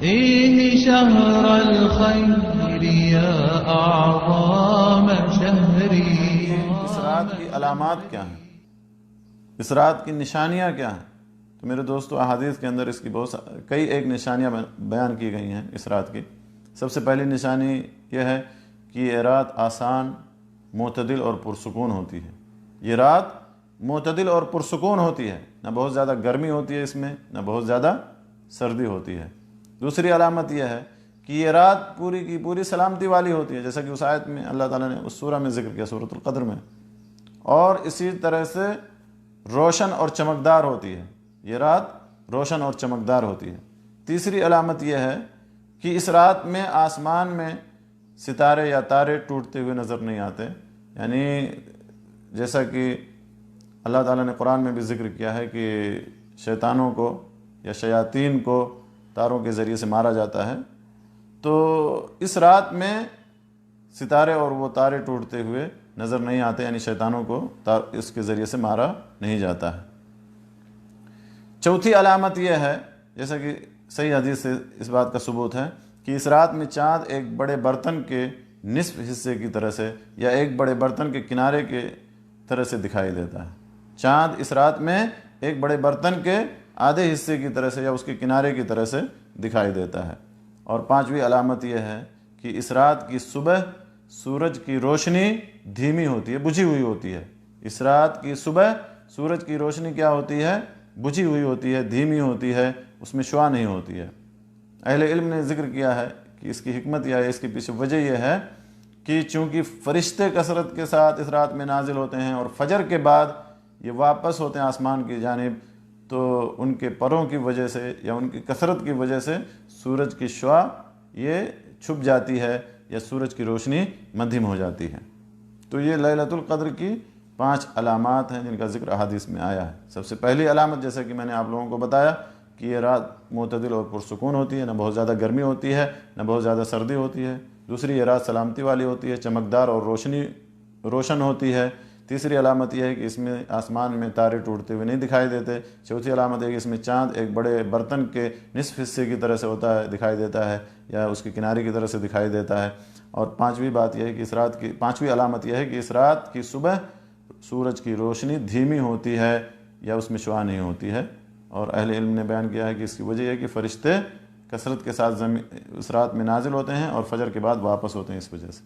إيه شهر الخير يا أعظم شهري. اس رات کی علامات کیا ہیں، اس رات کی نشانیاں کیا ہیں؟ تو میرے دوستو، احادیث کے اندر اس کی کئی ایک نشانیاں بیان کی گئی ہیں اس رات کی۔ سب سے پہلی نشانی یہ ہے کہ یہ رات آسان، معتدل اور پرسکون ہوتی ہے۔ یہ رات معتدل اور پرسکون ہوتی ہے، نہ بہت زیادہ گرمی ہوتی ہے اس میں، نہ بہت زیادہ سردی ہوتی ہے۔ دوسری علامت یہ ہے کہ یہ رات پوری کی پوری سلامتی والی ہوتی ہے، جیسا کہ اس آیت میں اللہ تعالیٰ نے اس سورہ میں ذکر کیا، سورۃ القدر میں، اور اسی طرح سے روشن اور چمکدار ہوتی ہے۔ یہ رات روشن اور چمکدار ہوتی ہے۔ تیسری علامت یہ ہے کہ اس رات میں آسمان میں ستارے یا تارے ٹوٹتے ہوئے نظر نہیں آتے، یعنی جیسا کہ اللہ تعالیٰ نے قرآن میں بھی ذکر کیا ہے کہ شیطانوں کو یا شیاطین کو تاروں کے ذریعے سے مارا جاتا ہے، تو اس رات میں ستارے اور وہ تارے ٹوٹتے ہوئے نظر نہیں آتے، یعنی شیطانوں کو اس کے ذریعے سے مارا نہیں جاتا ہے۔ چوتھی علامت یہ ہے، جیسا کہ صحیح حدیث سے اس بات کا ثبوت ہے، کہ اس رات میں چاند ایک بڑے برتن کے نصف حصے کی طرح سے یا ایک بڑے برتن کے کنارے کے طرح سے دکھائی دیتا ہے۔ چاند اس رات میں ایک بڑے برتن کے آدھے حصے کی طرح سے یا اس کے کنارے کی طرح سے دکھائی دیتا ہے۔ اور پانچویں علامت یہ ہے کہ اس رات کی صبح سورج کی روشنی دھیمی ہوتی ہے، بجھی ہوئی ہوتی ہے۔ اس رات کی صبح سورج کی روشنی کیا ہوتی ہے؟ بجھی ہوئی ہوتی ہے، دھیمی ہوتی ہے، اس میں شعاع نہیں ہوتی ہے۔ اہل علم نے ذکر کیا ہے کہ اس کی حکمت یا اس کے پیچھے وجہ یہ ہے کہ چونکہ فرشتے کثرت کے ساتھ اس رات میں نازل ہوتے ہیں اور فجر کے بعد یہ واپس ہوتے ہیں آسمان کی جانب، تو ان کے پروں کی وجہ سے یا ان کی کثرت کی وجہ سے سورج کی شعاع یہ چھپ جاتی ہے یا سورج کی روشنی مدھم ہو جاتی ہے۔ تو یہ لیلۃ القدر کی 5 علامات ہیں جن کا ذکر احادیث میں آیا ہے۔ سب سے پہلی علامت، جیسا کہ میں نے آپ لوگوں کو بتایا، کہ یہ رات معتدل اور پرسکون ہوتی ہے، نہ بہت زیادہ گرمی ہوتی ہے نہ بہت زیادہ سردی ہوتی ہے۔ دوسری، یہ رات سلامتی والی ہوتی ہے، چمکدار اور روشن ہوتی ہے۔ تیسری علامت یہ ہے کہ اس میں آسمان میں تارے ٹوٹتے ہوئے نہیں دکھائی دیتے۔ چوتھی علامت ہے کہ اس میں چاند ایک بڑے برتن کے نصف حصے کی طرح سے دکھائی دیتا ہے یا اس کے کنارے کی طرح سے دکھائی دیتا ہے۔ اور پانچویں بات یہ ہے کہ پانچویں علامت یہ ہے کہ اس رات کی صبح سورج کی روشنی دھیمی ہوتی ہے یا اس میں شعاع نہیں ہوتی ہے۔ اور اہل علم نے بیان کیا ہے کہ اس کی وجہ یہ ہے کہ فرشتے کثرت کے ساتھ اس رات میں نازل ہوتے ہیں اور فجر کے بعد واپس ہوتے ہیں اس وجہ سے۔